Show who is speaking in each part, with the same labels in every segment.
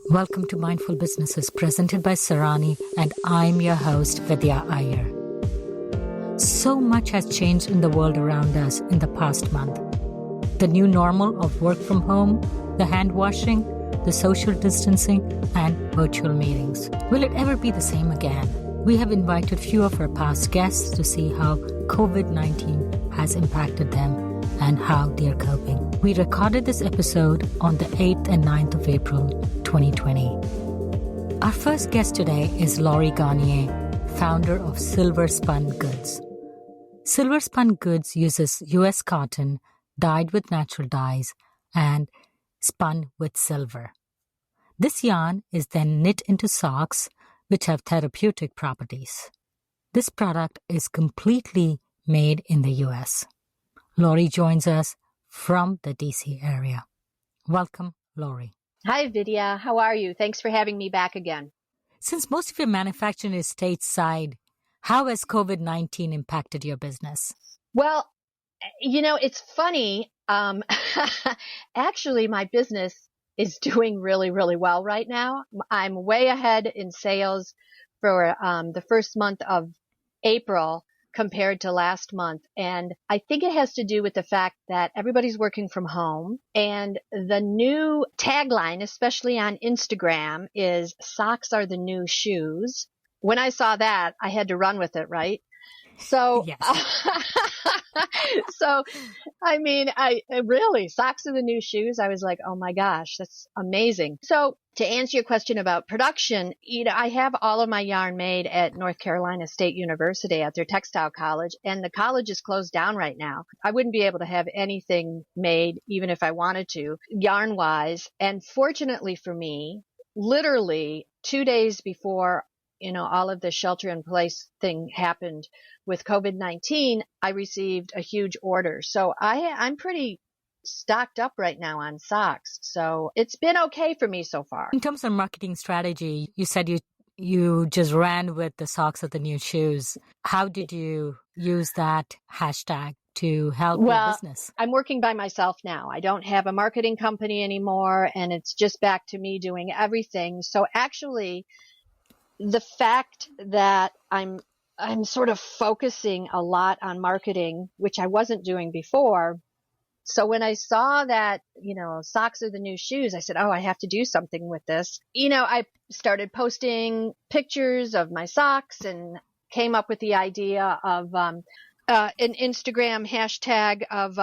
Speaker 1: Welcome to Mindful Businesses presented by Sarani, and I'm your host, Vidya Iyer. So much has changed in the world around us in the past month. The new normal of work from home, the hand washing, the social distancing, and virtual meetings. Will it ever be the same again? We have invited few of our past guests to see how COVID-19 has impacted them and how they are coping. We recorded this episode on the 8th and 9th of April, 2020. Our first guest today is Laurie Garnier, founder of Silver Spun Goods. Silver Spun Goods uses U.S. cotton dyed with natural dyes and spun with silver. This yarn is then knit into socks, which have therapeutic properties. This product is completely made in the U.S. Laurie joins us from the DC area. Welcome, Laurie.
Speaker 2: Hi, Vidya. How are you? Thanks for having me back again.
Speaker 1: Since most of your manufacturing is stateside, how has COVID-19 impacted your business?
Speaker 2: Well, it's funny. Actually, my business is doing really, really well right now. I'm way ahead in sales for the first month of April compared to last month. And I think it has to do with the fact that everybody's working from home. And the new tagline, especially on Instagram, is socks are the new shoes. When I saw that, I had to run with it, right? So,
Speaker 1: yes.
Speaker 2: I really, socks are the new shoes. I was like, oh my gosh, that's amazing. So to answer your question about production, I have all of my yarn made at North Carolina State University at their textile college, and the college is closed down right now. I wouldn't be able to have anything made, even if I wanted to, yarn wise. And fortunately for me, literally 2 days before all of the shelter in place thing happened with COVID-19, I received a huge order. So I'm pretty stocked up right now on socks. So it's been okay for me so far.
Speaker 1: In terms of marketing strategy, you said you just ran with the socks of the new shoes. How did you use that hashtag to help your business?
Speaker 2: I'm working by myself now. I don't have a marketing company anymore, and it's just back to me doing everything. So actually, the fact that I'm sort of focusing a lot on marketing, which I wasn't doing before. So when I saw that, socks are the new shoes, I said, oh, I have to do something with this. I started posting pictures of my socks and came up with the idea of an Instagram hashtag of,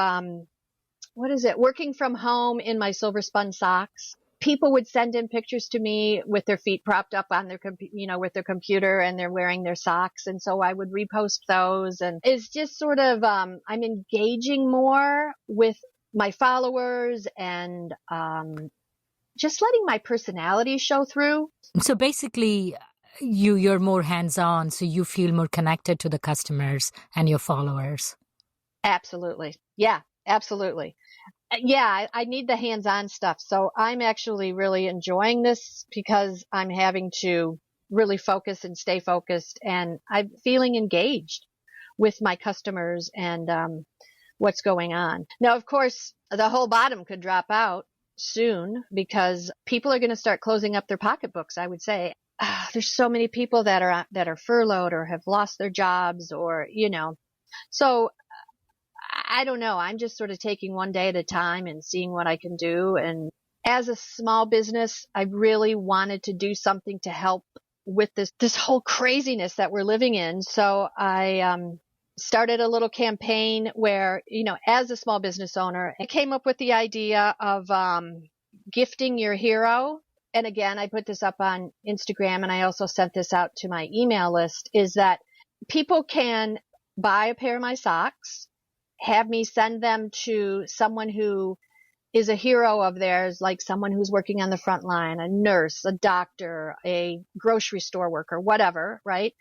Speaker 2: working from home in my silver spun socks. People would send in pictures to me with their feet propped up on their, with their computer, and they're wearing their socks. And so I would repost those, and it's just sort of, I'm engaging more with my followers and, just letting my personality show through.
Speaker 1: So basically, you're more hands-on, so you feel more connected to the customers and your followers.
Speaker 2: Absolutely. Yeah, absolutely. Yeah, I need the hands-on stuff. So I'm actually really enjoying this because I'm having to really focus and stay focused, and I'm feeling engaged with my customers and what's going on. Now, of course, the whole bottom could drop out soon because people are going to start closing up their pocketbooks, I would say. There's so many people that are furloughed or have lost their jobs or, so I don't know. I'm just sort of taking one day at a time and seeing what I can do. And as a small business, I really wanted to do something to help with this whole craziness that we're living in. So I started a little campaign where, as a small business owner, I came up with the idea of gifting your hero. And again, I put this up on Instagram, and I also sent this out to my email list, is that people can buy a pair of my socks, have me send them to someone who is a hero of theirs, like someone who's working on the front line, a nurse, a doctor, a grocery store worker, whatever, right?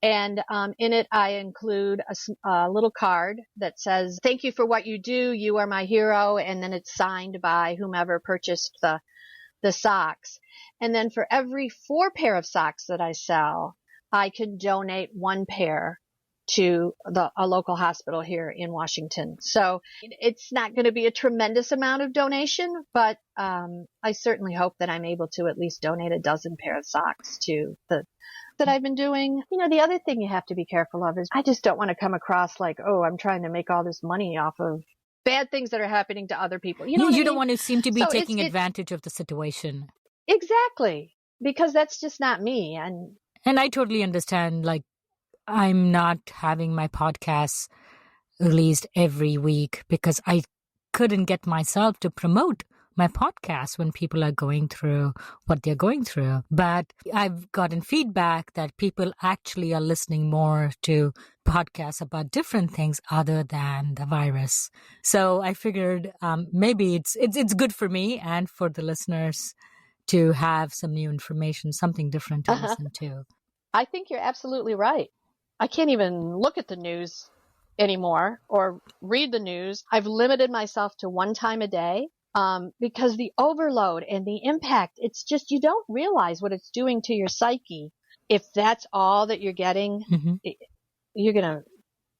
Speaker 2: And in it, I include a little card that says, thank you for what you do. You are my hero. And then it's signed by whomever purchased the socks. And then for every 4 pair of socks that I sell, I can donate 1 pair to a local hospital here in Washington. So it's not going to be a tremendous amount of donation, but I certainly hope that I'm able to at least donate a dozen pair of socks to that I've been doing. The other thing you have to be careful of is I just don't want to come across like, oh, I'm trying to make all this money off of bad things that are happening to other people. You know what I
Speaker 1: don't
Speaker 2: mean?
Speaker 1: want to seem to be
Speaker 2: So
Speaker 1: taking advantage of the situation.
Speaker 2: Exactly. Because that's just not me.
Speaker 1: And I totally understand, like, I'm not having my podcasts released every week because I couldn't get myself to promote my podcast when people are going through what they're going through. But I've gotten feedback that people actually are listening more to podcasts about different things other than the virus. So I figured maybe it's good for me and for the listeners to have some new information, something different to listen to.
Speaker 2: I think you're absolutely right. I can't even look at the news anymore or read the news. I've limited myself to one time a day because the overload and the impact, it's just, you don't realize what it's doing to your psyche. If that's all that you're getting, you're going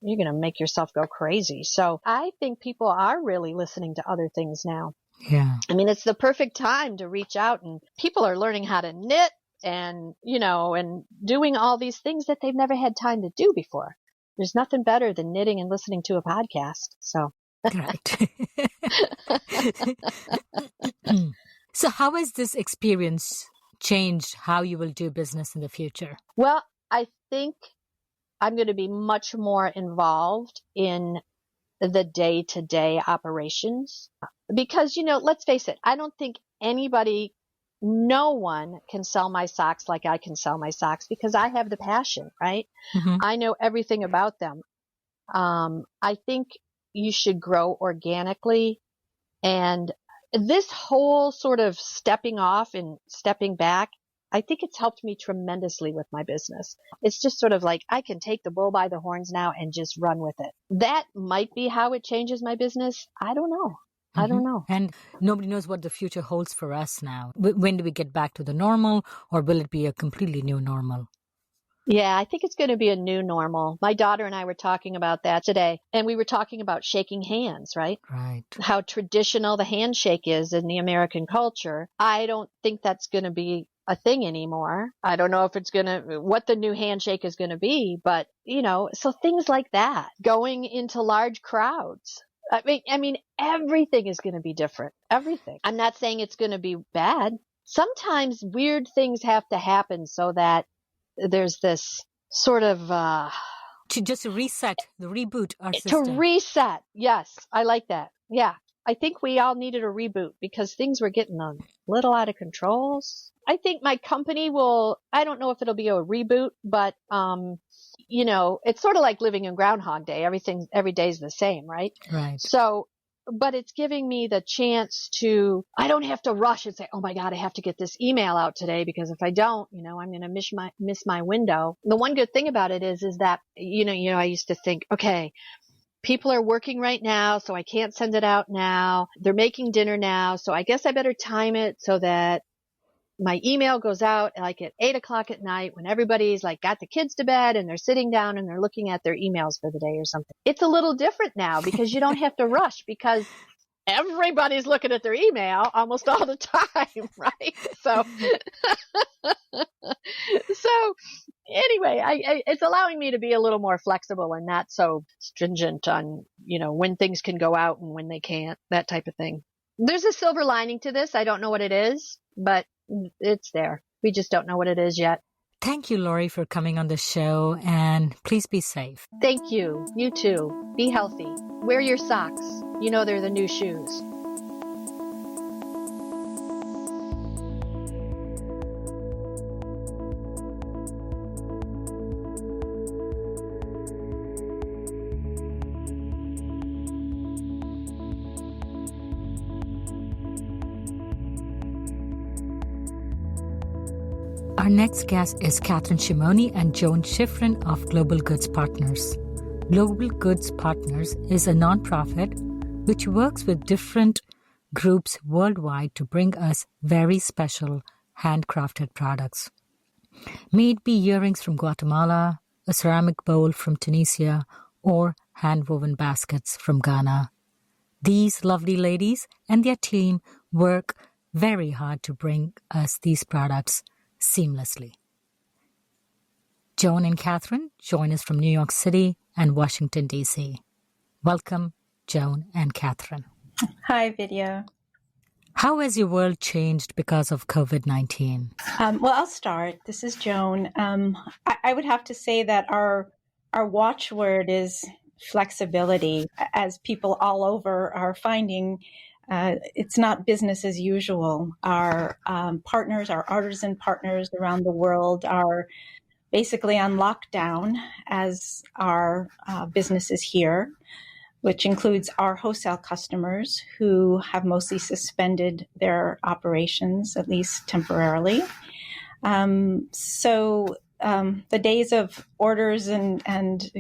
Speaker 2: to make yourself go crazy. So I think people are really listening to other things now.
Speaker 1: Yeah.
Speaker 2: I mean, it's the perfect time to reach out, and people are learning how to knit and, and doing all these things that they've never had time to do before. There's nothing better than knitting and listening to a podcast. So,
Speaker 1: right. So how has this experience changed how you will do business in the future?
Speaker 2: Well, I think I'm going to be much more involved in the day-to-day operations because, let's face it, I don't think no one can sell my socks like I can sell my socks because I have the passion, right? I know everything about them. I think you should grow organically, and this whole sort of stepping off and stepping back, I think it's helped me tremendously with my business. It's just sort of like I can take the bull by the horns now and just run with it. That might be how it changes my business. I don't know. I don't know.
Speaker 1: And nobody knows what the future holds for us now. When do we get back to the normal, or will it be a completely new normal?
Speaker 2: Yeah, I think it's going to be a new normal. My daughter and I were talking about that today, and we were talking about shaking hands, right?
Speaker 1: Right.
Speaker 2: How traditional the handshake is in the American culture. I don't think that's going to be a thing anymore. I don't know if what the new handshake is going to be, but, so things like that, going into large crowds. I mean, everything is going to be different. Everything. I'm not saying it's going to be bad. Sometimes weird things have to happen so that there's this sort of
Speaker 1: to just reset, the reboot our system.
Speaker 2: To reset. Yes, I like that. Yeah. I think we all needed a reboot because things were getting a little out of control. I think my company I don't know if it'll be a reboot, but, it's sort of like living in Groundhog Day. Every day's the same, right?
Speaker 1: Right.
Speaker 2: So, but it's giving me the chance I don't have to rush and say, oh my God, I have to get this email out today because if I don't, I'm going to miss my window. The one good thing about it is that, I used to think, okay, people are working right now, so I can't send it out now. They're making dinner now, so I guess I better time it so that my email goes out like at 8:00 at night when everybody's like got the kids to bed and they're sitting down and they're looking at their emails for the day or something. It's a little different now because you don't have to rush because everybody's looking at their email almost all the time, right? So, anyway, it's allowing me to be a little more flexible and not so stringent on, when things can go out and when they can't, that type of thing. There's a silver lining to this. I don't know what it is, but it's there. We just don't know what it is yet.
Speaker 1: Thank you, Lori, for coming on the show, and please be safe.
Speaker 2: Thank you. You too. Be healthy. Wear your socks. They're the new shoes.
Speaker 1: Our next guest is Catherine Shimoni and Joan Schifrin of Global Goods Partners. Global Goods Partners is a nonprofit which works with different groups worldwide to bring us very special handcrafted products. May it be earrings from Guatemala, a ceramic bowl from Tunisia, or hand-woven baskets from Ghana. These lovely ladies and their team work very hard to bring us these products seamlessly. Joan and Catherine join us from New York City and Washington, D.C. Welcome, Joan and Catherine.
Speaker 3: Hi, Vidya.
Speaker 1: How has your world changed because of COVID-19?
Speaker 3: Well, I'll start. This is Joan. I would have to say that our watchword is flexibility, as people all over are finding. It's not business as usual. Our partners, our artisan partners around the world are basically on lockdown as our businesses here, which includes our wholesale customers who have mostly suspended their operations, at least temporarily. So the days of orders and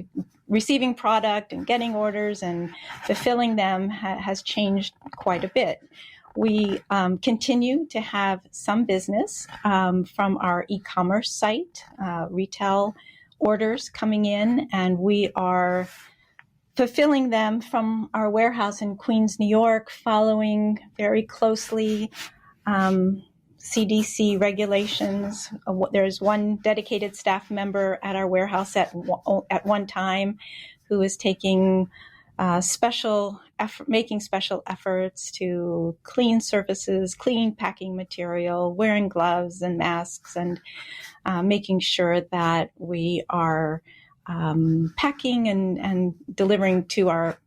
Speaker 3: receiving product and getting orders and fulfilling them has changed quite a bit. We continue to have some business from our e-commerce site, retail orders coming in, and we are fulfilling them from our warehouse in Queens, New York, following very closely CDC regulations. There's one dedicated staff member at our warehouse at one time who is taking making special efforts to clean surfaces, clean packing material, wearing gloves and masks, and making sure that we are packing and delivering to our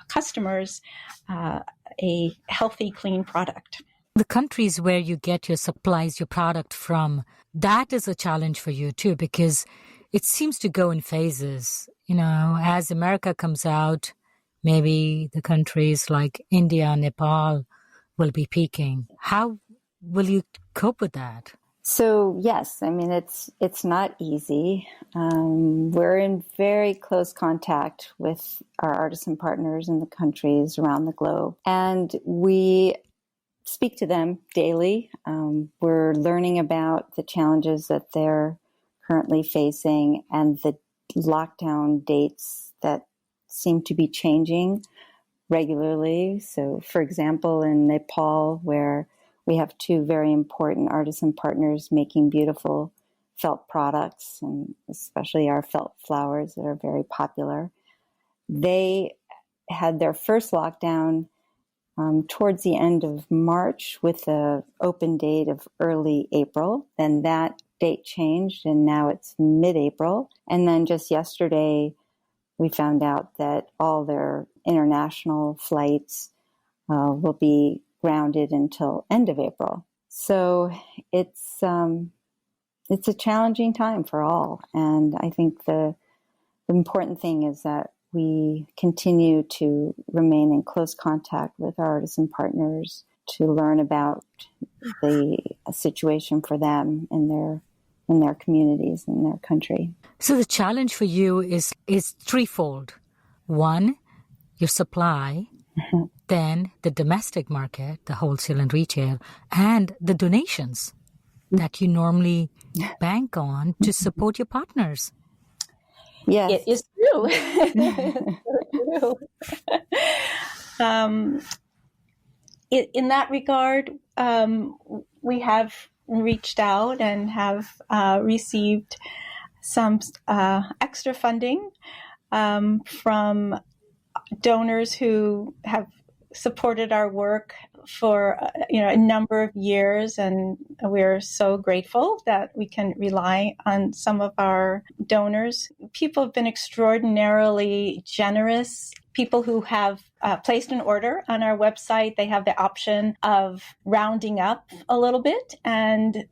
Speaker 3: customers a healthy, clean product.
Speaker 1: The countries where you get your supplies, your product from, that is a challenge for you too, because it seems to go in phases. As America comes out, maybe the countries like India, Nepal will be peaking. How will you cope with that?
Speaker 4: So yes, I mean, it's not easy. We're in very close contact with our artisan partners in the countries around the globe, and we speak to them daily. We're learning about the challenges that they're currently facing and the lockdown dates that seem to be changing regularly. So, for example, in Nepal, where we have two very important artisan partners making beautiful felt products, and especially our felt flowers that are very popular. They had their first lockdown towards the end of March with an open date of early April. Then that date changed and now it's mid-April. And then just yesterday, we found out that all their international flights will be grounded until end of April. So it's a challenging time for all. And I think the important thing is that we continue to remain in close contact with our artisan partners to learn about the situation for them in their communities, in their country.
Speaker 1: So the challenge for you is threefold. One, your supply, then the domestic market, the wholesale and retail, and the donations that you normally bank on to support your partners.
Speaker 3: Yes. It is true. In that regard, we have reached out and have received some extra funding from donors who have supported our work for a number of years, and we're so grateful that we can rely on some of our donors. People have been extraordinarily generous. People who have placed an order on our website, they have the option of rounding up a little bit, and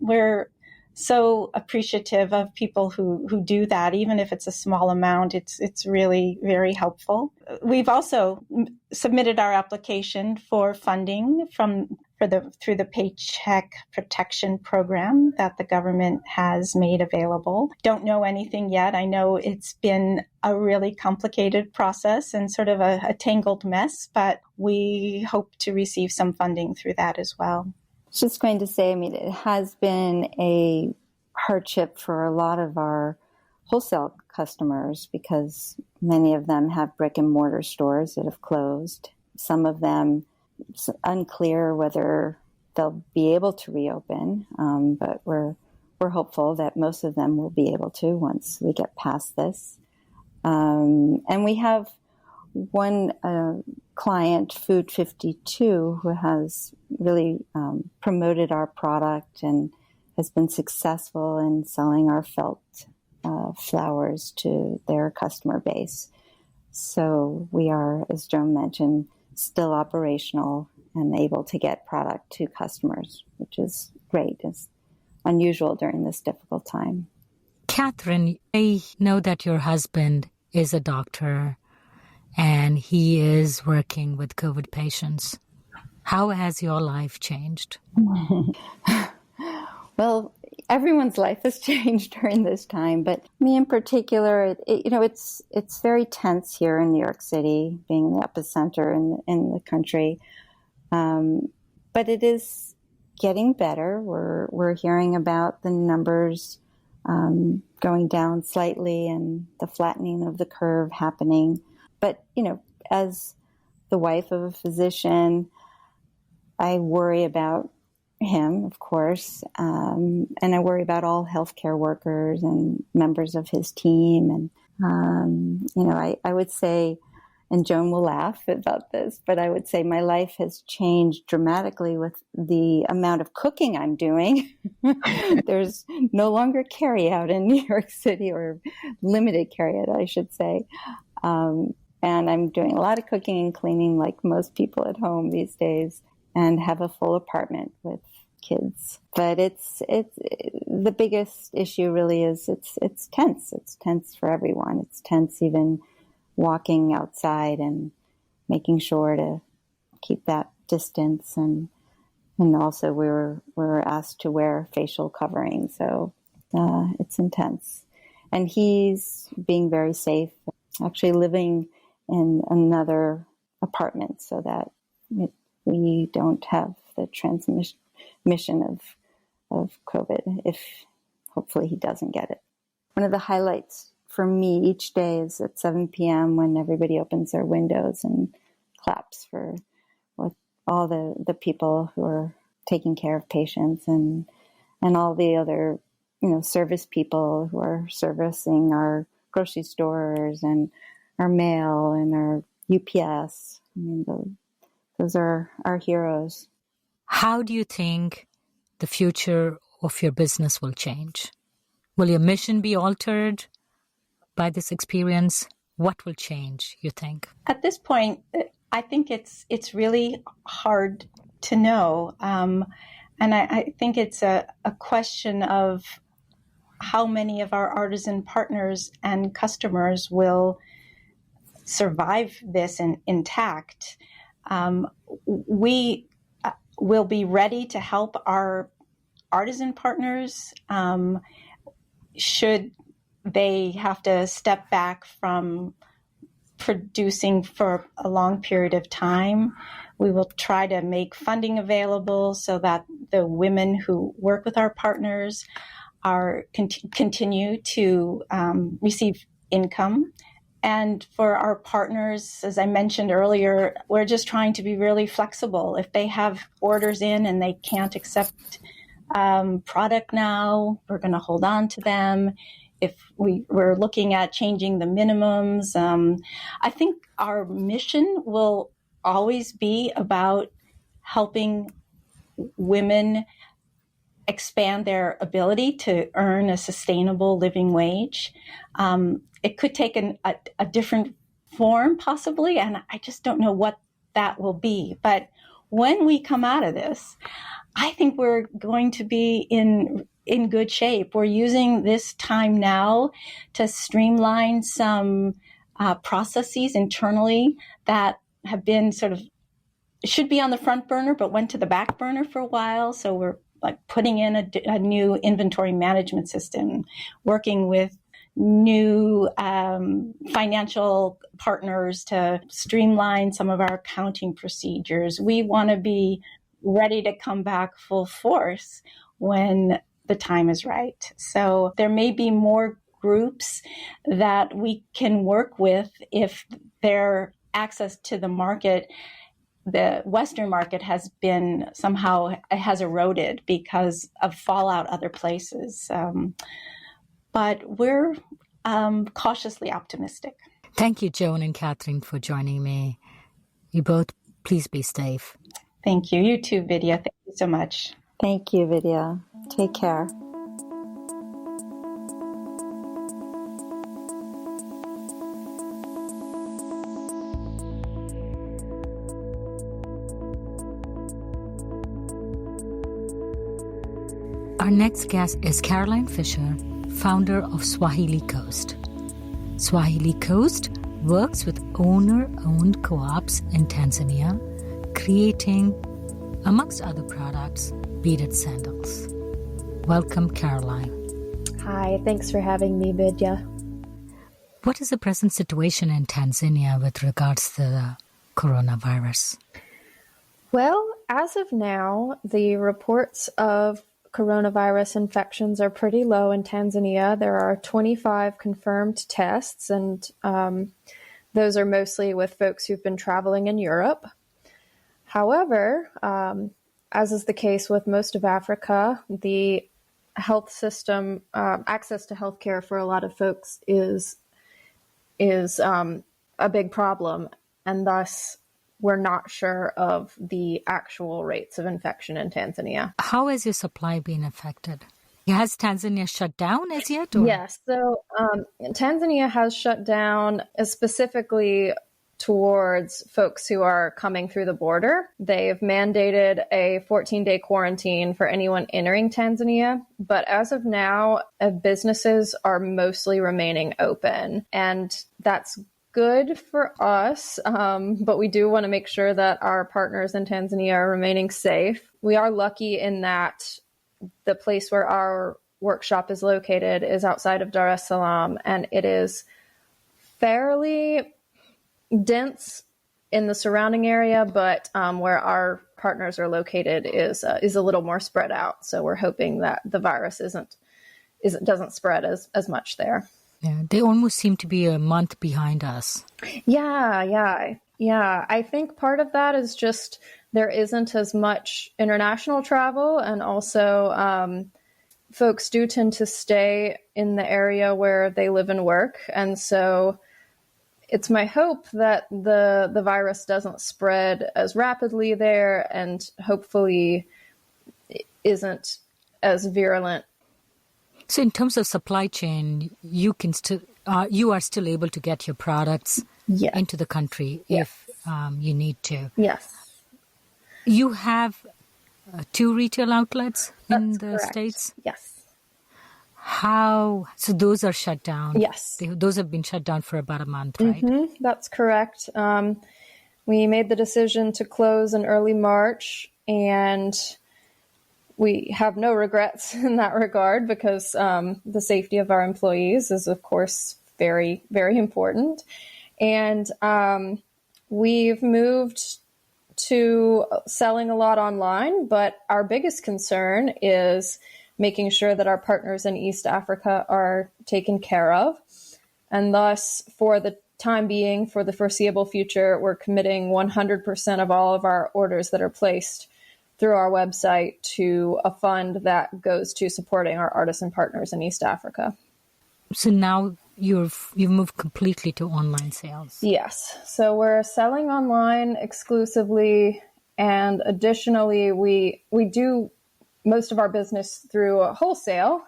Speaker 3: we're so appreciative of people who do that, even if it's a small amount. It's really very helpful. We've also submitted our application for funding through the Paycheck Protection Program that the government has made available. Don't know anything yet. I know it's been a really complicated process and sort of a tangled mess, but we hope to receive some funding through that as well.
Speaker 4: Just going to say, I mean, it has been a hardship for a lot of our wholesale customers because many of them have brick and mortar stores that have closed. Some of them, it's unclear whether they'll be able to reopen, but we're hopeful that most of them will be able to once we get past this. And we have one client, Food 52, who has really promoted our product and has been successful in selling our felt flowers to their customer base. So we are, as Joan mentioned, still operational and able to get product to customers, which is great. It's unusual during this difficult time.
Speaker 1: Catherine, I know that your husband is a doctor and he is working with COVID patients. How has your life changed?
Speaker 4: Well, everyone's life has changed during this time, but me in particular, it's very tense here in New York City, being the epicenter in the country. But it is getting better. We're hearing about the numbers going down slightly and the flattening of the curve happening. But, as the wife of a physician, I worry about him, of course, and I worry about all healthcare workers and members of his team. And, I would say, and Joan will laugh about this, but I would say my life has changed dramatically with the amount of cooking I'm doing. There's no longer carryout in New York City, or limited carryout, I should say. And I'm doing a lot of cooking and cleaning like most people at home these days, and have a full apartment with kids. But it's the biggest issue really is it's tense. It's tense for everyone. It's tense even walking outside and making sure to keep that distance, and also we were asked to wear facial covering, so it's intense. And he's being very safe, actually living in another apartment so that we don't have the transmission of COVID, if hopefully he doesn't get it. One of the highlights for me each day is at 7 p.m. when everybody opens their windows and claps for all the people who are taking care of patients and all the other, service people who are servicing our grocery stores and our mail and our UPS. I mean, those are our heroes.
Speaker 1: How do you think the future of your business will change? Will your mission be altered by this experience? What will change, you think?
Speaker 3: At this point, I think it's really hard to know. And I think it's a question of how many of our artisan partners and customers will survive this intact. We will be ready to help our artisan partners should they have to step back from producing for a long period of time. We will try to make funding available so that the women who work with our partners continue to receive income. And for our partners, as I mentioned earlier, we're just trying to be really flexible. If they have orders in and they can't accept product now, we're going to hold on to them. If we're looking at changing the minimums, I think our mission will always be about helping women expand their ability to earn a sustainable living wage. It could take a different form possibly, and I just don't know what that will be. But when we come out of this, I think we're going to be in good shape. We're using this time now to streamline some processes internally that have been should be on the front burner, but went to the back burner for a while. So we're putting in a new inventory management system, working with new financial partners to streamline some of our accounting procedures. We want to be ready to come back full force when the time is right. So there may be more groups that we can work with if their access to the market, the Western market, has eroded because of fallout other places. But we're cautiously optimistic.
Speaker 1: Thank you, Joan and Catherine, for joining me. You both, please be safe.
Speaker 3: Thank you. You too, Vidya. Thank you so much.
Speaker 4: Thank you, Vidya. Take care.
Speaker 1: Our next guest is Caroline Fisher, founder of Swahili Coast. Swahili Coast works with owner-owned co-ops in Tanzania, creating, amongst other products, beaded sandals. Welcome, Caroline.
Speaker 5: Hi, thanks for having me, Vidya.
Speaker 1: What is the present situation in Tanzania with regards to the coronavirus?
Speaker 5: Well, as of now, the reports of coronavirus infections are pretty low in Tanzania. There are 25 confirmed tests, and those are mostly with folks who've been traveling in Europe. However, as is the case with most of Africa, the health system, access to healthcare for a lot of folks is a big problem, and thus we're not sure of the actual rates of infection in Tanzania.
Speaker 1: How has your supply been affected? Has Tanzania shut down as yet? Or?
Speaker 5: Yes, so Tanzania has shut down specifically towards folks who are coming through the border. They've mandated a 14-day quarantine for anyone entering Tanzania. But as of now, businesses are mostly remaining open. And that's good for us, but we do want to make sure that our partners in Tanzania are remaining safe. We are lucky in that the place where our workshop is located is outside of Dar es Salaam, and it is fairly dense in the surrounding area, but where our partners are located is a little more spread out. So we're hoping that the virus doesn't spread as much there.
Speaker 1: Yeah, they almost seem to be a month behind us.
Speaker 5: Yeah. I think part of that is just there isn't as much international travel, and also folks do tend to stay in the area where they live and work. And so it's my hope that the virus doesn't spread as rapidly there, and hopefully isn't as virulent.
Speaker 1: So in terms of supply chain, you are still able to get your products into the country if you need to.
Speaker 5: Yes.
Speaker 1: You have 2 retail outlets in the
Speaker 5: correct.
Speaker 1: States?
Speaker 5: Yes.
Speaker 1: So those are shut down?
Speaker 5: Yes.
Speaker 1: Those have been shut down for about a month, right?
Speaker 5: Mm-hmm. That's correct. We made the decision to close in early March, and we have no regrets in that regard, because the safety of our employees is, of course, very, very important. And we've moved to selling a lot online, but our biggest concern is making sure that our partners in East Africa are taken care of. And thus, for the time being, for the foreseeable future, we're committing 100% of all of our orders that are placed through our website to a fund that goes to supporting our artisan partners in East Africa.
Speaker 1: So now you've moved completely to online sales.
Speaker 5: Yes. So we're selling online exclusively, and additionally, we do most of our business through a wholesale.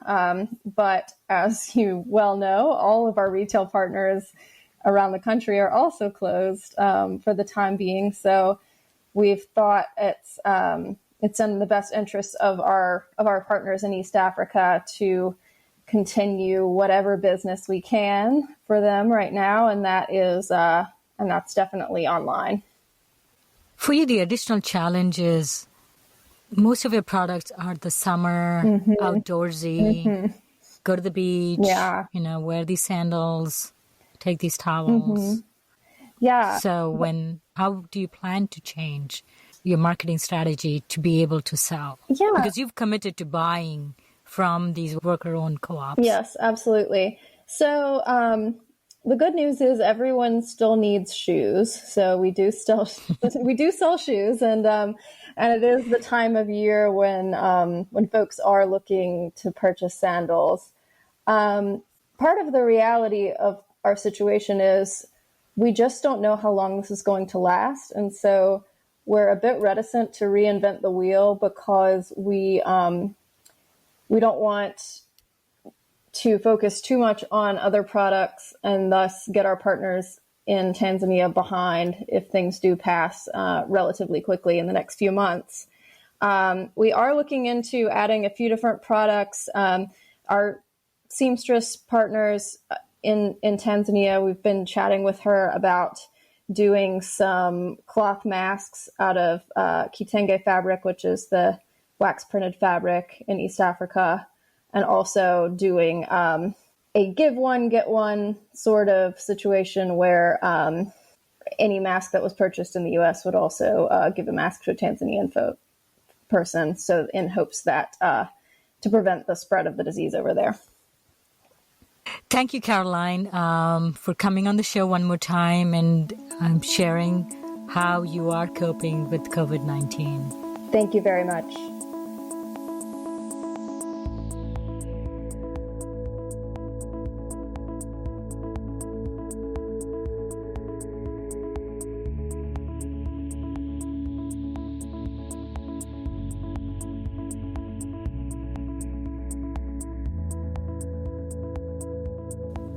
Speaker 5: But as you well know, all of our retail partners around the country are also closed for the time being. So we've thought it's in the best interest of our partners in East Africa to continue whatever business we can for them right now, and that's definitely online.
Speaker 1: For you, the additional challenge is most of your products are the summer, outdoorsy, go to the beach, wear these sandals, take these towels.
Speaker 5: Yeah.
Speaker 1: So how do you plan to change your marketing strategy to be able to sell?
Speaker 5: Yeah.
Speaker 1: Because you've committed to buying from these worker-owned co-ops.
Speaker 5: Yes, absolutely. So the good news is everyone still needs shoes. So we do sell shoes, and it is the time of year when folks are looking to purchase sandals. Part of the reality of our situation is we just don't know how long this is going to last, and so we're a bit reticent to reinvent the wheel because we don't want to focus too much on other products and thus get our partners in Tanzania behind if things do pass relatively quickly in the next few months. We are looking into adding a few different products. Our seamstress partners in Tanzania, we've been chatting with her about doing some cloth masks out of kitenge fabric, which is the wax printed fabric in East Africa, and also doing a give one, get one sort of situation where any mask that was purchased in the US would also give a mask to a Tanzanian person, so in hopes that to prevent the spread of the disease over there.
Speaker 1: Thank you, Caroline, for coming on the show one more time and sharing how you are coping with COVID-19.
Speaker 5: Thank you very much.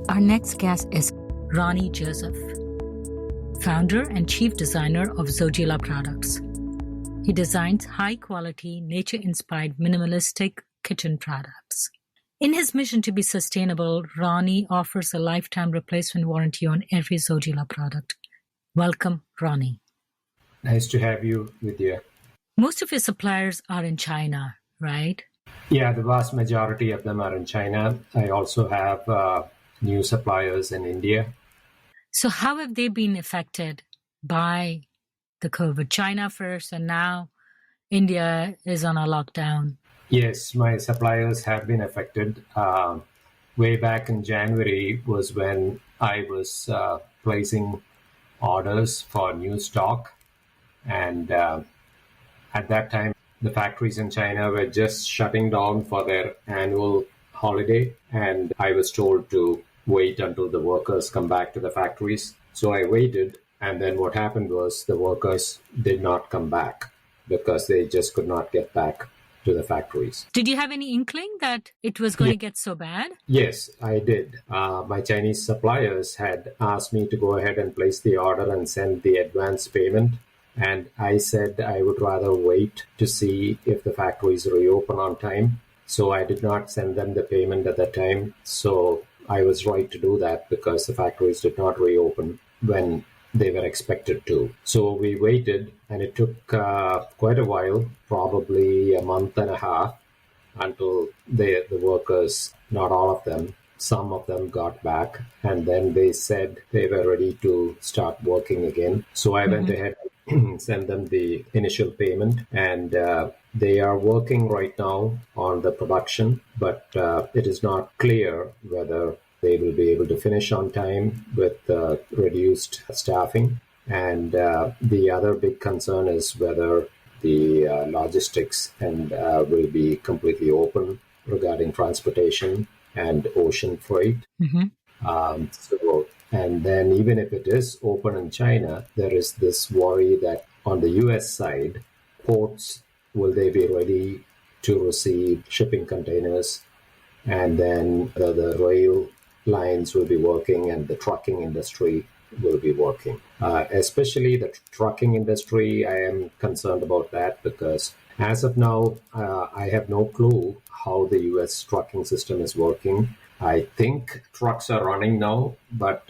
Speaker 1: Our next guest is Ronnie Joseph, founder and chief designer of Zojila Products. He designs high-quality, nature-inspired, minimalistic kitchen products. In his mission to be sustainable, Ronnie offers a lifetime replacement warranty on every Zojila product. Welcome, Ronnie.
Speaker 6: Nice to have you with you.
Speaker 1: Most of your suppliers are in China, right?
Speaker 6: Yeah, the vast majority of them are in China. I also have new suppliers in India.
Speaker 1: So how have they been affected by the COVID? China first, and now India is on a lockdown.
Speaker 6: Yes, my suppliers have been affected. Way back in January was when I was placing orders for new stock. And at that time, the factories in China were just shutting down for their annual holiday. And I was told to wait until the workers come back to the factories. So I waited. And then what happened was the workers did not come back because they just could not get back to the factories.
Speaker 1: Did you have any inkling that it was going to get so bad?
Speaker 6: Yes, I did. My Chinese suppliers had asked me to go ahead and place the order and send the advance payment. And I said I would rather wait to see if the factories reopen on time. So I did not send them the payment at that time. So I was right to do that because the factories did not reopen when they were expected to. So we waited, and it took quite a while, probably a month and a half, until the workers, not all of them, some of them got back, and then they said they were ready to start working again. So I went ahead and sent them the initial payment, and they are working right now on the production, but it is not clear whether they will be able to finish on time with reduced staffing. And the other big concern is whether the logistics and will be completely open regarding transportation and ocean freight. And then even if it is open in China, there is this worry that on the US side, ports, will they be ready to receive shipping containers? And then the rail lines will be working and the trucking industry will be working. Especially the trucking industry, I am concerned about that because as of now, I have no clue how the US trucking system is working. I think trucks are running now, but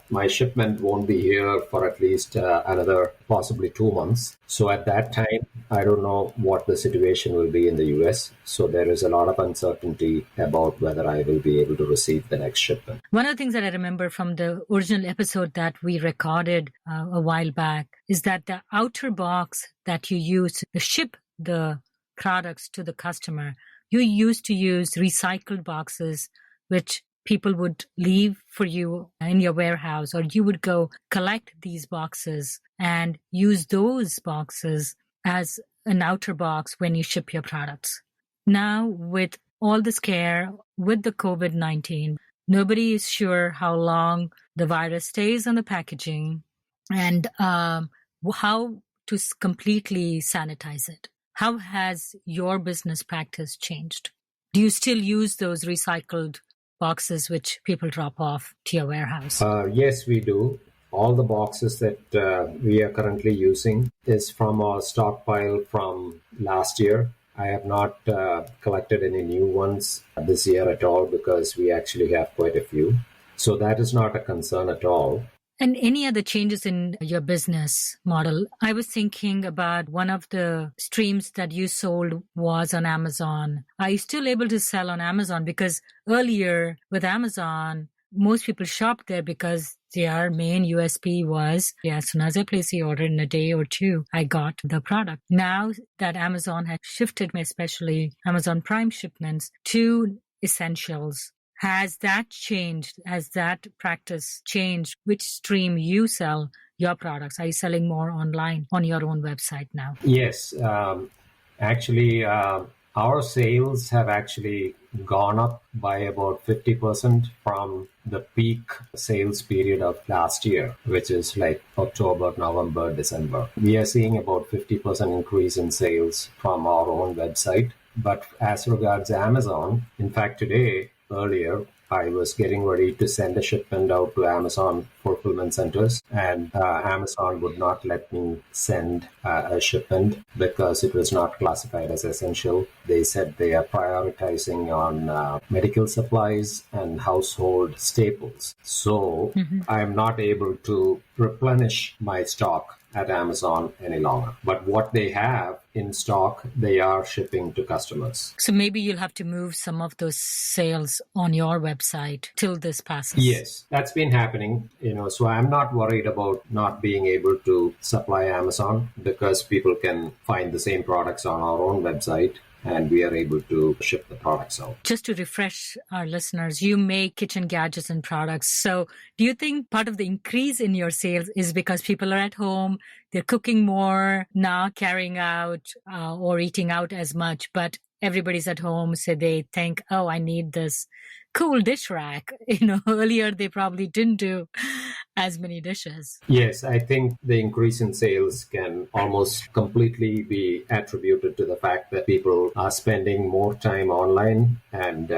Speaker 6: my shipment won't be here for at least another possibly 2 months. So at that time, I don't know what the situation will be in the US. So there is a lot of uncertainty about whether I will be able to receive the next shipment.
Speaker 1: One of the things that I remember from the original episode that we recorded a while back is that the outer box that you use to ship the products to the customer, you used to use recycled boxes which people would leave for you in your warehouse, or you would go collect these boxes and use those boxes as an outer box when you ship your products. Now, with all this care, with the COVID-19, nobody is sure how long the virus stays on the packaging and how to completely sanitize it. How has your business practice changed? Do you still use those recycled boxes which people drop off to your warehouse?
Speaker 6: Yes, we do. All the boxes that we are currently using is from our stockpile from last year. I have not collected any new ones this year at all because we actually have quite a few. So that is not a concern at all.
Speaker 1: And any other changes in your business model? I was thinking about one of the streams that you sold was on Amazon. Are you still able to sell on Amazon? Because earlier with Amazon, most people shopped there because their main USP was, as soon as I place the order in a day or two, I got the product. Now that Amazon has shifted, especially Amazon Prime shipments, to essentials, has that changed? Has that practice changed? Which stream you sell your products? Are you selling more online on your own website now?
Speaker 6: Yes. Actually, our sales have actually gone up by about 50% from the peak sales period of last year, which is like October, November, December. We are seeing about 50% increase in sales from our own website. But as regards Amazon, in fact, earlier, I was getting ready to send a shipment out to Amazon fulfillment centers, and Amazon would not let me send a shipment because it was not classified as essential. They said they are prioritizing on medical supplies and household staples. So I am not able to replenish my stock at Amazon any longer. But what they have in stock, they are shipping to customers.
Speaker 1: So maybe you'll have to move some of those sales on your website till this passes.
Speaker 6: Yes, that's been happening. So I'm not worried about not being able to supply Amazon because people can find the same products on our own website, and we are able to ship the products out.
Speaker 1: Just to refresh our listeners, you make kitchen gadgets and products. So do you think part of the increase in your sales is because people are at home, they're cooking more, not carrying out or eating out as much, but everybody's at home, so they think, oh, I need this cool dish rack. Earlier they probably didn't do as many dishes.
Speaker 6: Yes, I think the increase in sales can almost completely be attributed to the fact that people are spending more time online and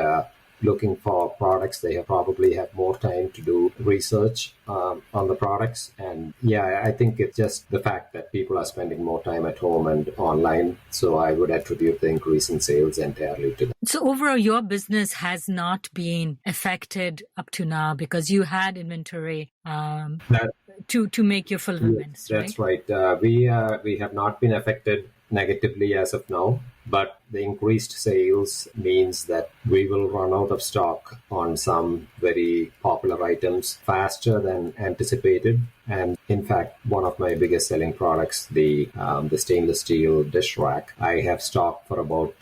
Speaker 6: looking for products. They probably have more time to do research on the products. And I think it's just the fact that people are spending more time at home and online. So I would attribute the increase in sales entirely to that.
Speaker 1: So overall, your business has not been affected up to now because you had inventory to make your fulfillments,
Speaker 6: right? That's right. We have not been affected negatively as of now, but the increased sales means that we will run out of stock on some very popular items faster than anticipated. And in fact, one of my biggest selling products, the stainless steel dish rack, I have stocked for about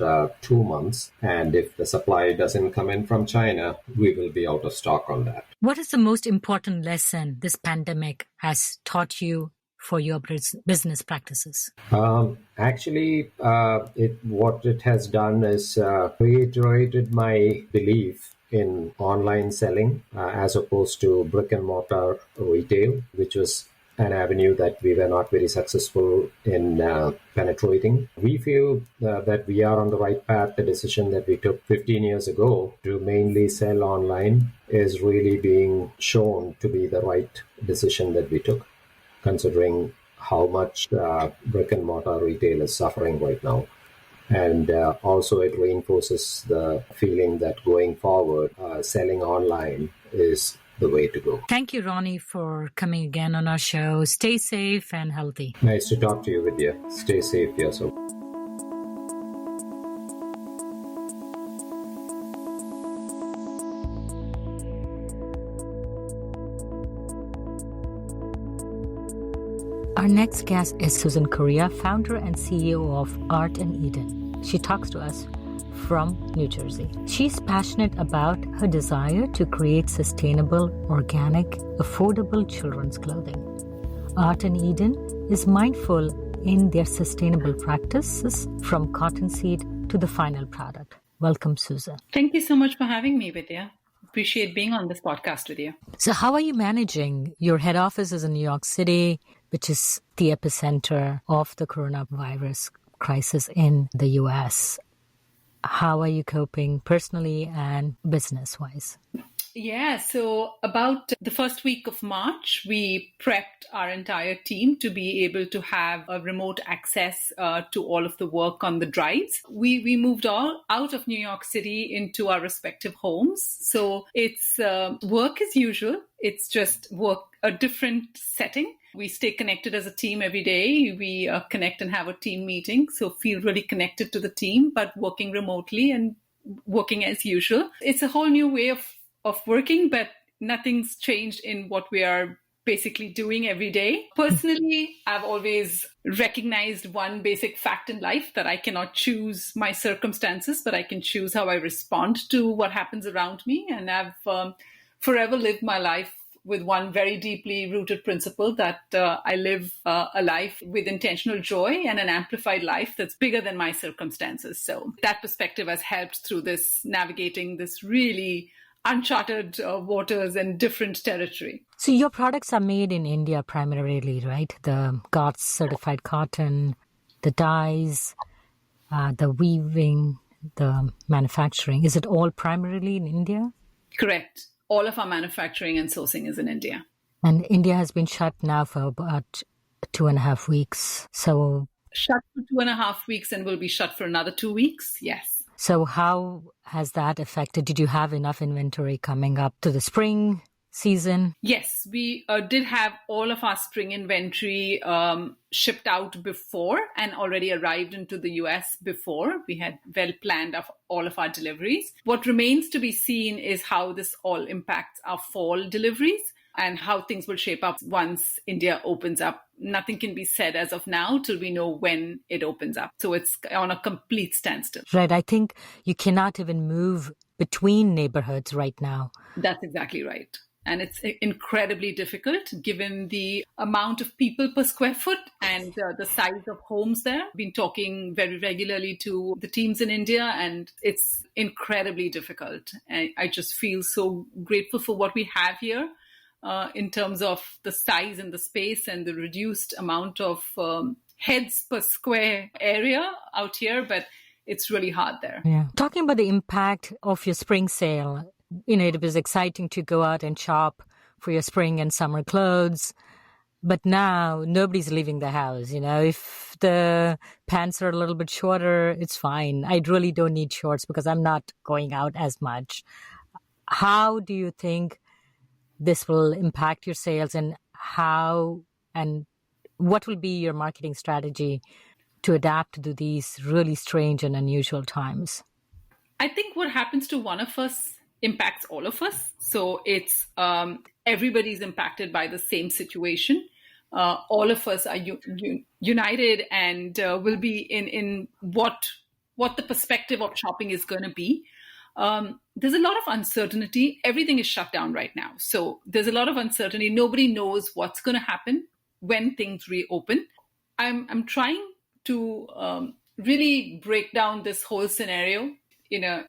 Speaker 6: 2 months. And if the supply doesn't come in from China, we will be out of stock on that.
Speaker 1: What is the most important lesson this pandemic has taught you for your business practices?
Speaker 6: Actually, what it has done is reiterated my belief in online selling as opposed to brick and mortar retail, which was an avenue that we were not very successful in penetrating. We feel that we are on the right path. The decision that we took 15 years ago to mainly sell online is really being shown to be the right decision that we took, considering how much brick and mortar retail is suffering right now. And also it reinforces the feeling that going forward, selling online is the way to go.
Speaker 1: Thank you, Ronnie, for coming again on our show. Stay safe and healthy.
Speaker 6: Nice to talk to you, Vidya. Stay safe yourself.
Speaker 1: Our next guest is Susan Correa, founder and CEO of Art and Eden. She talks to us from New Jersey. She's passionate about her desire to create sustainable, organic, affordable children's clothing. Art and Eden is mindful in their sustainable practices from cotton seed to the final product. Welcome, Susan.
Speaker 7: Thank you so much for having me, Vidya. Appreciate being on this podcast with you.
Speaker 1: So how are you managing? Your head office is in New York City, which is the epicenter of the coronavirus crisis in the US. How are you coping personally and business-wise?
Speaker 7: Yeah, so about the first week of March, we prepped our entire team to be able to have a remote access to all of the work on the drives. We moved all out of New York City into our respective homes. So it's work as usual. It's just work, a different setting. We stay connected as a team every day. We connect and have a team meeting. So feel really connected to the team, but working remotely and working as usual. It's a whole new way of working, but nothing's changed in what we are basically doing every day. Personally, I've always recognized one basic fact in life, that I cannot choose my circumstances, but I can choose how I respond to what happens around me. And I've forever lived my life with one very deeply rooted principle, that I live a life with intentional joy and an amplified life that's bigger than my circumstances. So that perspective has helped through this, navigating this really uncharted waters and different territory.
Speaker 1: So your products are made in India primarily, right? The GOTS certified cotton, the dyes, the weaving, the manufacturing. Is it all primarily in India?
Speaker 7: Correct. All of our manufacturing and sourcing is in India.
Speaker 1: And India has been shut now for about 2.5 weeks. So
Speaker 7: shut for 2.5 weeks and will be shut for another 2 weeks. Yes.
Speaker 1: So how has that affected? Did you have enough inventory coming up to the spring season?
Speaker 7: Yes, we did have all of our spring inventory shipped out before and already arrived into the US before. We had well planned of all of our deliveries. What remains to be seen is how this all impacts our fall deliveries and how things will shape up once India opens up. Nothing can be said as of now till we know when it opens up. So it's on a complete standstill.
Speaker 1: Right. I think you cannot even move between neighborhoods right now.
Speaker 7: That's exactly right. And it's incredibly difficult given the amount of people per square foot and the size of homes there. I've been talking very regularly to the teams in India, and it's incredibly difficult. And I just feel so grateful for what we have here. In terms of the size and the space and the reduced amount of heads per square area out here, but it's really hard there.
Speaker 1: Yeah. Talking about the impact of your spring sale, it was exciting to go out and shop for your spring and summer clothes, but now nobody's leaving the house. If the pants are a little bit shorter, it's fine. I really don't need shorts because I'm not going out as much. How do you think this will impact your sales, and how and what will be your marketing strategy to adapt to these really strange and unusual times?
Speaker 7: I think what happens to one of us impacts all of us. So it's everybody's impacted by the same situation. All of us are united and will be in what the perspective of shopping is going to be. There's a lot of uncertainty. Everything is shut down right now. So there's a lot of uncertainty. Nobody knows what's going to happen when things reopen. I'm trying to really break down this whole scenario in a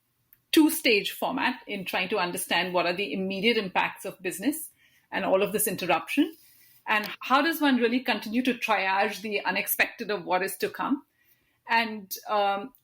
Speaker 7: 2-stage format in trying to understand what are the immediate impacts of business and all of this interruption. And how does one really continue to triage the unexpected of what is to come? And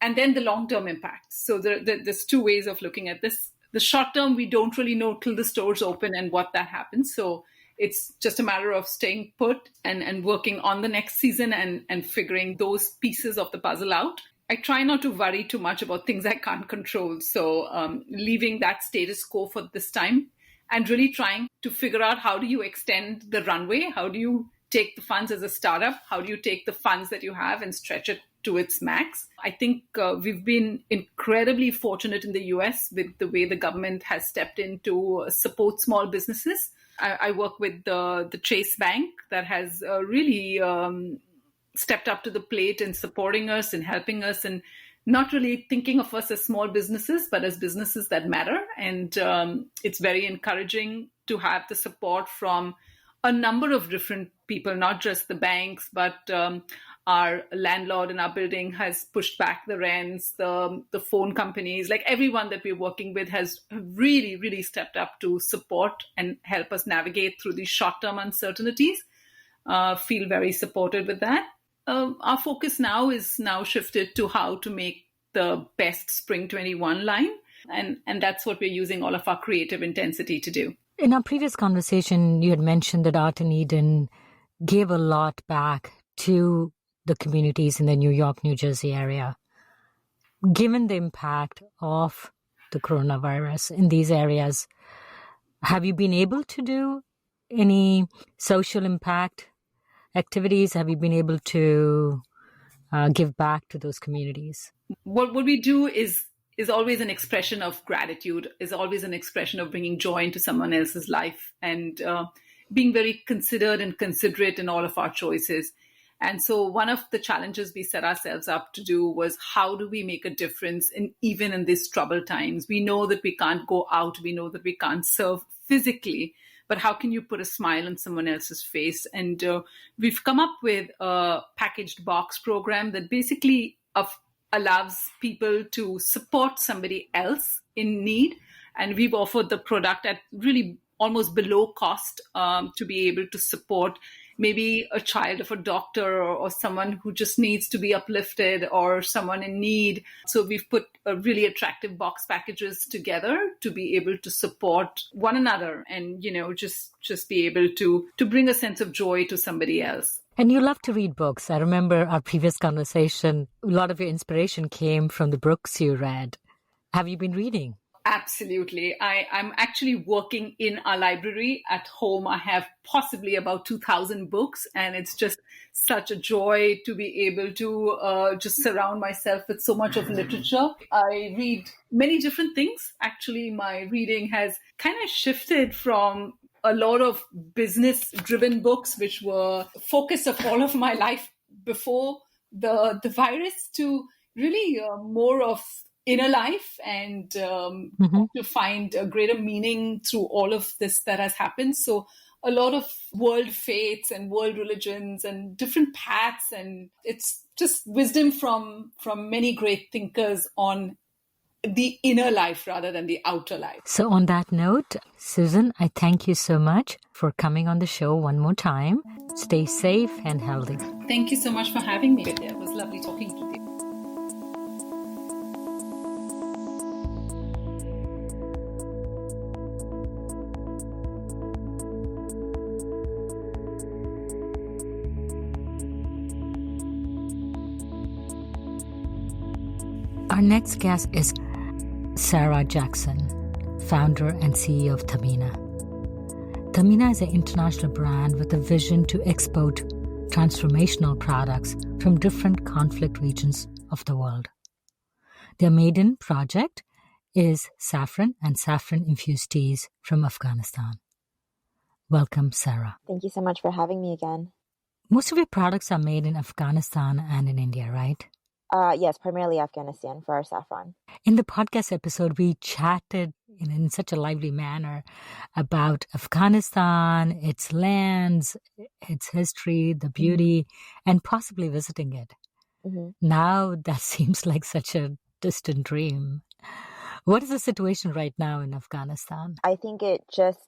Speaker 7: then the long-term impacts. So there's 2 ways of looking at this. The short-term, we don't really know till the stores open and what that happens. So it's just a matter of staying put and working on the next season and figuring those pieces of the puzzle out. I try not to worry too much about things I can't control. So leaving that status quo for this time and really trying to figure out how do you extend the runway? How do you take the funds as a startup? How do you take the funds that you have and stretch it to its max? I think we've been incredibly fortunate in the US with the way the government has stepped in to support small businesses. I work with the Chase Bank that has really stepped up to the plate in supporting us and helping us. And not really thinking of us as small businesses, but as businesses that matter. And it's very encouraging to have the support from a number of different people, not just the banks, but our landlord in our building has pushed back the rents, the phone companies, like everyone that we're working with has really, really stepped up to support and help us navigate through these short-term uncertainties. Feel very supported with that. Our focus now is shifted to how to make the best Spring 21 line. And that's what we're using all of our creative intensity to do.
Speaker 1: In our previous conversation, you had mentioned that Art in Eden gave a lot back to the communities in the New York, New Jersey area. Given the impact of the coronavirus in these areas, have you been able to do any social impact activities? Have you been able to give back to those communities?
Speaker 7: What we do is always an expression of gratitude, is always an expression of bringing joy into someone else's life, and being very considered and considerate in all of our choices. And so one of the challenges we set ourselves up to do was, how do we make a difference even in these troubled times? We know that we can't go out. We know that we can't serve physically, but how can you put a smile on someone else's face? And we've come up with a packaged box program that basically allows people to support somebody else in need. And we've offered the product at really almost below cost to be able to support maybe a child of a doctor, or someone who just needs to be uplifted, or someone in need. So we've put really attractive box packages together to be able to support one another and, just be able to bring a sense of joy to somebody else.
Speaker 1: And you love to read books. I remember our previous conversation, a lot of your inspiration came from the books you read. Have you been reading?
Speaker 7: Absolutely. I'm actually working in our library at home. I have possibly about 2,000 books, and it's just such a joy to be able to just surround myself with so much of literature. I read many different things. Actually, my reading has kind of shifted from a lot of business-driven books, which were focus of all of my life before the virus, to really more of inner life and to find a greater meaning through all of this that has happened. So a lot of world faiths and world religions and different paths, and it's just wisdom from many great thinkers on the inner life rather than the outer life.
Speaker 1: So on that note, Susan, I thank you so much for coming on the show one more time. Stay safe and healthy.
Speaker 7: Thank you so much for having me. It was lovely talking to you.
Speaker 1: Our next guest is Sarah Jackson, founder and CEO of Thamina. Thamina is an international brand with a vision to export transformational products from different conflict regions of the world. Their maiden project is saffron and saffron-infused teas from Afghanistan. Welcome, Sarah.
Speaker 8: Thank you so much for having me again.
Speaker 1: Most of your products are made in Afghanistan and in India, right?
Speaker 8: Yes, primarily Afghanistan for our saffron.
Speaker 1: In the podcast episode, we chatted in such a lively manner about Afghanistan, its lands, its history, the beauty, and possibly visiting it. Mm-hmm. Now that seems like such a distant dream. What is the situation right now in Afghanistan?
Speaker 8: I think it just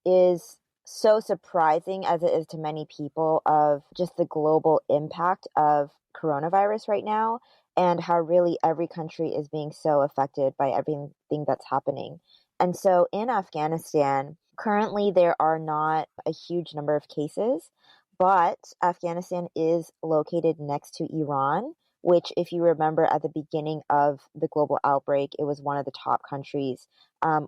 Speaker 8: is so surprising, as it is to many people, of just the global impact of coronavirus right now, and how really every country is being so affected by everything that's happening. And so in Afghanistan, currently there are not a huge number of cases, but Afghanistan is located next to Iran, which, if you remember at the beginning of the global outbreak, it was one of the top countries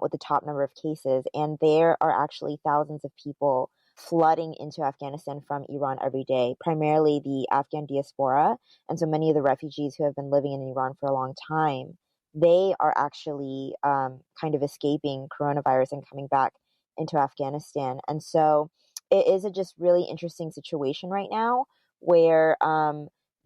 Speaker 8: with the top number of cases. And there are actually thousands of people flooding into Afghanistan from Iran every day, primarily the Afghan diaspora. And so many of the refugees who have been living in Iran for a long time, they are actually kind of escaping coronavirus and coming back into Afghanistan. And so it is a just really interesting situation right now where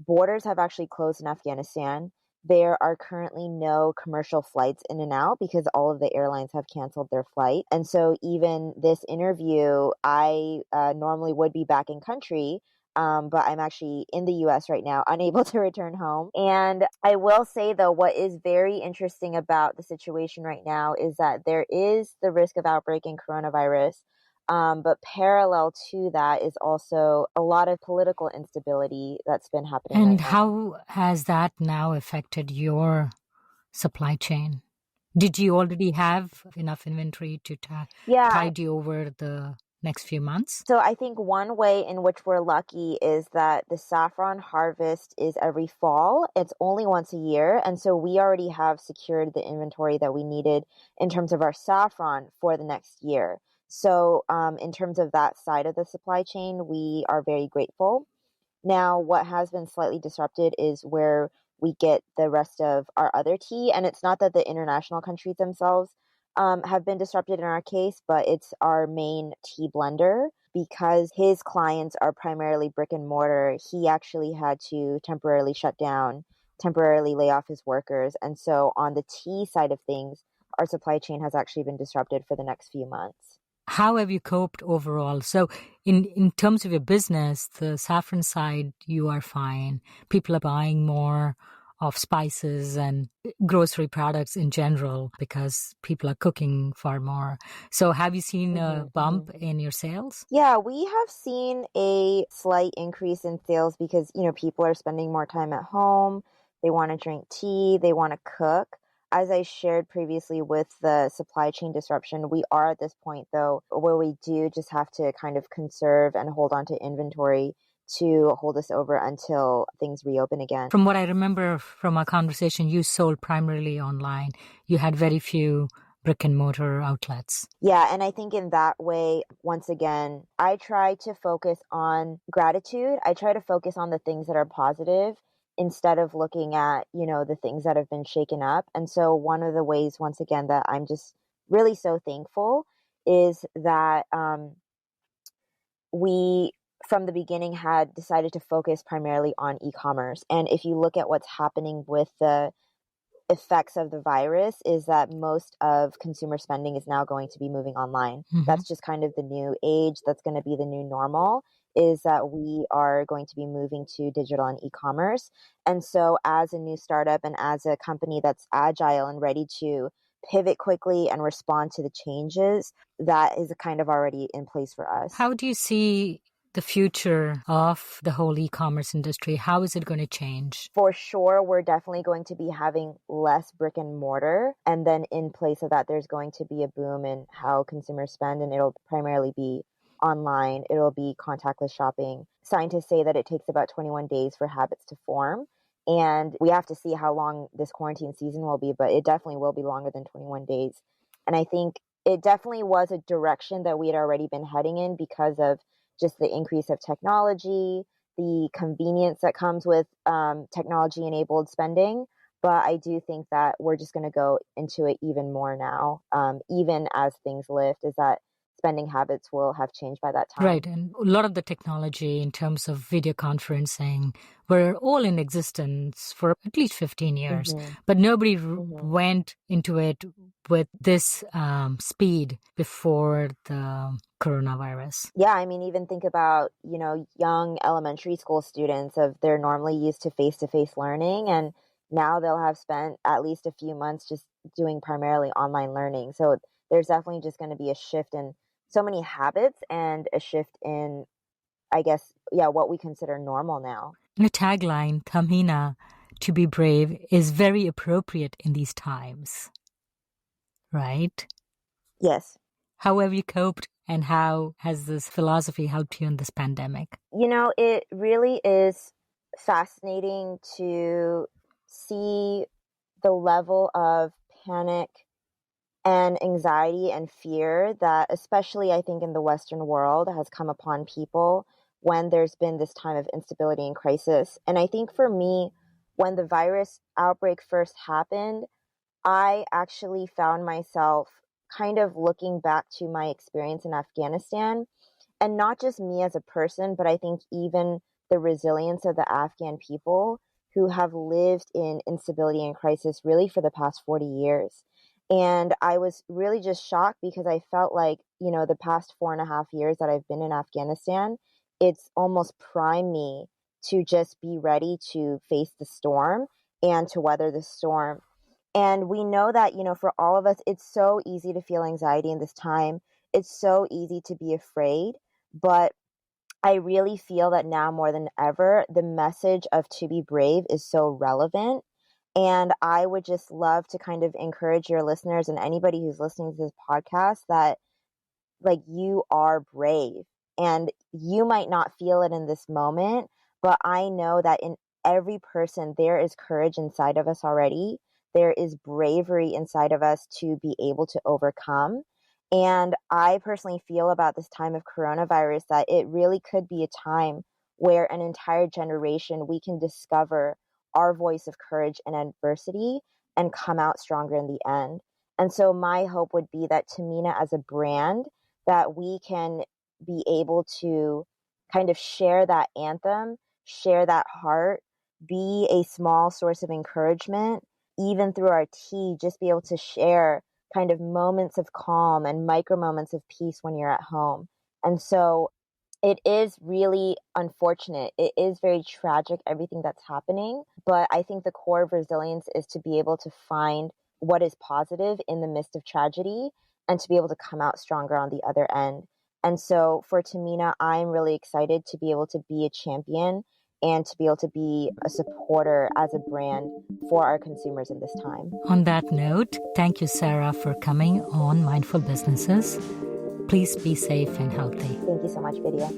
Speaker 8: borders have actually closed in Afghanistan. there are currently no commercial flights in and out because all of the airlines have canceled their flight. And so even this interview, I normally would be back in country, but I'm actually in the US right now, unable to return home. And I will say, though, what is very interesting about the situation right now is that there is the risk of outbreak in coronavirus. But parallel to that is also a lot of political instability that's been happening right
Speaker 1: And
Speaker 8: now.
Speaker 1: how has that now affected your supply chain? Did you already have enough inventory to
Speaker 8: Yeah,
Speaker 1: tide you over the next few months?
Speaker 8: so I think one way in which we're lucky is that the saffron harvest is every fall. It's only once a year. And so we already have secured the inventory that we needed in terms of our saffron for the next year. So in terms of that side of the supply chain, we are very grateful. Now, what has been slightly disrupted is where we get the rest of our other tea. And it's not that the international countries themselves have been disrupted in our case, but it's our main tea blender. Because his clients are primarily brick and mortar, he actually had to temporarily shut down, temporarily lay off his workers. And so on the tea side of things, our supply chain has actually been disrupted for the next few months.
Speaker 1: How have you coped overall? So in terms of your business, the saffron side, you are fine. People are buying more of spices and grocery products in general because people are cooking far more. So have you seen a bump in your sales?
Speaker 8: Yeah, we have seen a slight increase in sales because, people are spending more time at home. They want to drink tea, they want to cook. As I shared previously with the supply chain disruption, we are at this point, though, where we do just have to kind of conserve and hold on to inventory to hold us over until things reopen again.
Speaker 1: From what I remember from our conversation, you sold primarily online. You had very few brick and mortar outlets.
Speaker 8: Yeah, and I think in that way, once again, I try to focus on gratitude. I try to focus on the things that are positive instead of looking at, the things that have been shaken up. And so one of the ways, once again, that I'm just really so thankful is that we, from the beginning, had decided to focus primarily on e-commerce. And if you look at what's happening with the effects of the virus is that most of consumer spending is now going to be moving online. That's just kind of the new age. That's going to be the new normal, is that we are going to be moving to digital and e-commerce. And so as a new startup and as a company that's agile and ready to pivot quickly and respond to the changes, that is kind of already in place for us.
Speaker 1: How do you see the future of the whole e-commerce industry? How is it going to change?
Speaker 8: For sure, we're definitely going to be having less brick and mortar. And then in place of that, there's going to be a boom in how consumers spend, and it'll primarily be online. It'll be contactless shopping. Scientists say that it takes about 21 days for habits to form. And we have to see how long this quarantine season will be, but it definitely will be longer than 21 days. And I think it definitely was a direction that we had already been heading in because of just the increase of technology, the convenience that comes with technology-enabled spending. But I do think that we're just going to go into it even more now, even as things lift, is that spending habits will have changed by that time.
Speaker 1: Right. And a lot of the technology in terms of video conferencing were all in existence for at least 15 years, but nobody went into it with this speed before the coronavirus.
Speaker 8: Yeah, I mean, even think about, young elementary school students they're normally used to face-to-face learning, and now they'll have spent at least a few months just doing primarily online learning. So there's definitely just going to be a shift in so many habits and a shift in, I guess, what we consider normal now.
Speaker 1: And the tagline, Thamhina, to be brave, is very appropriate in these times, right?
Speaker 8: Yes.
Speaker 1: How have you coped, and how has this philosophy helped you in this pandemic?
Speaker 8: It really is fascinating to see the level of panic and anxiety and fear that, especially I think in the Western world, has come upon people when there's been this time of instability and crisis. And I think for me, when the virus outbreak first happened, I actually found myself kind of looking back to my experience in Afghanistan, and not just me as a person, but I think even the resilience of the Afghan people who have lived in instability and crisis really for the past 40 years. And I was really just shocked because I felt like, the past 4.5 years that I've been in Afghanistan, it's almost primed me to just be ready to face the storm and to weather the storm. And we know that, for all of us, it's so easy to feel anxiety in this time. It's so easy to be afraid. But I really feel that now more than ever, the message of to be brave is so relevant. And I would just love to kind of encourage your listeners and anybody who's listening to this podcast that, like, you are brave. And you might not feel it in this moment, but I know that in every person, there is courage inside of us already. There is bravery inside of us to be able to overcome. And I personally feel about this time of coronavirus that it really could be a time where an entire generation, we can discover our voice of courage and adversity and come out stronger in the end. And so my hope would be that Tamina as a brand, that we can be able to kind of share that anthem, share that heart, be a small source of encouragement, even through our tea, just be able to share kind of moments of calm and micro moments of peace when you're at home. And so it is really unfortunate. It is very tragic, everything that's happening. But I think the core of resilience is to be able to find what is positive in the midst of tragedy and to be able to come out stronger on the other end. And so for Tamina, I'm really excited to be able to be a champion and to be able to be a supporter as a brand for our consumers in this time.
Speaker 1: On that note, thank you, Sarah, for coming on Mindful Businesses. Please be safe and healthy.
Speaker 8: Thank you so much, Vidya.